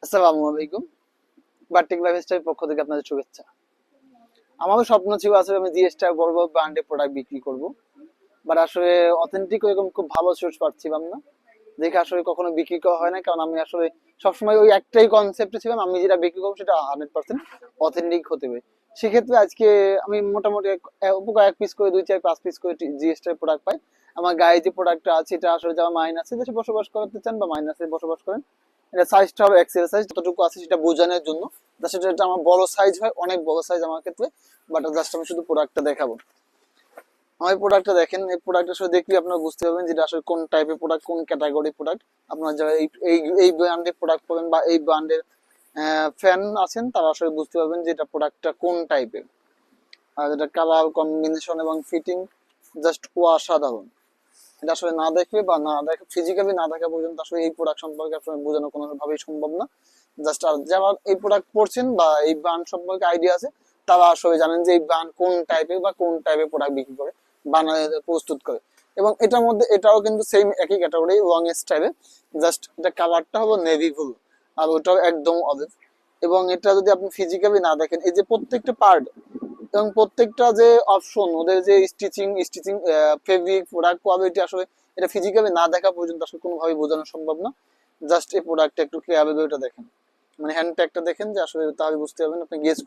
আসসালামু আলাইকুম। Batik lifestyle পক্ষ থেকে আপনাদের শুভেচ্ছা। আমারও স্বপ্ন ছিল আসলে আমি জিএসটা বড় বড় ব্র্যান্ডের প্রোডাক্ট বিক্রি করব, বাট আসলে অথেন্টিক এরকম খুব ভালো সোর্স পাচ্ছিলাম না, দেখে আসলে কখনো বিক্রি করা হয় না। কারণ আমি আসলে সবসময় ওই একটাই কনসেপ্টে ছিলাম, আমি যেটা বিক্রি করবো সেটা 100% অথেন্টিক হতে হবে। সেক্ষেত্রে আজকে আমি মোটামুটি এক পিস করে 2 4 5 পিস করে জিএসটা প্রোডাক্ট পাই। আমার গায়ে যে প্রোডাক্টটা আছে এটা আসলে যারা মাইনাসে দেশে বসবাস করতে চান বা মাইনাসে বসবাস করেন, এটা সাইজটা হবে এক্সেল সাইজ, যতটুকু আছে সেটা বোঝানোর জন্য। জাস্ট এটা আমার বড় সাইজ হয়, অনেক বড় সাইজ আমার ক্ষেত্রে, বাট জাস্ট আমি শুধু প্রোডাক্টটা দেখাবো। আমার এই প্রোডাক্টটা দেখেন, এই প্রোডাক্টটা আসলে দেখলে আপনারা বুঝতে পারবেন যেটা আসলে কোন টাইপের প্রোডাক্ট, কোন ক্যাটাগরি প্রোডাক্ট। আপনারা যারা এই ব্র্যান্ডের প্রোডাক্ট পাবেন বা এই ব্র্যান্ডের ফ্যান আছেন, তারা আসলে বুঝতে পারবেন যে এটা প্রোডাক্টটা কোন টাইপের। আর এটা কালার কম্বিনেশন এবং ফিটিং জাস্ট অসাধারণ। এটা আসলে না দেখলে বা না দেখা ফিজিক্যালি না দেখা পর্যন্ত আসলে এই প্রোডাক্ট সম্পর্কে আসলে বোঝানো কোনোভাবেই সম্ভব না। জাস্ট আর যারা এই প্রোডাক্ট পড়ছেন বা এই ব্র্যান্ড সম্পর্কে আইডিয়া আছে, তারা আসলে জানেন যে এই ব্র্যান্ড কোন টাইপের বা কোন টাইপের প্রোডাক্ট বিক্রি করে, বানায় প্রস্তুত করে। এবং এটার মধ্যে এটাও কিন্তু সেম একই ক্যাটাগরি রং স্টাইলে, জাস্ট এটা কালারটা হলো নেভি ব্লু, আর ওটাও একদম অলিভ। এবং এটা যদি আপনি ফিজিক্যালি না দেখেন, এই যে প্রত্যেকটা পার্ট এবং প্রত্যেকটা যে অপশন ওদের যে stitching stitching fabric product quality, আসলে এটা ফিজিক্যালি না দেখা পর্যন্ত আসলে কোনোভাবে বোঝানো সম্ভব না। জাস্ট এই প্রোডাক্টটা একটু ক্লিয়ারলি ওটা দেখেন, মানে হ্যান্ড ট্যাগটা দেখেন, যে আসলে তাহলে বুঝতে পারবেন, আপনি গেস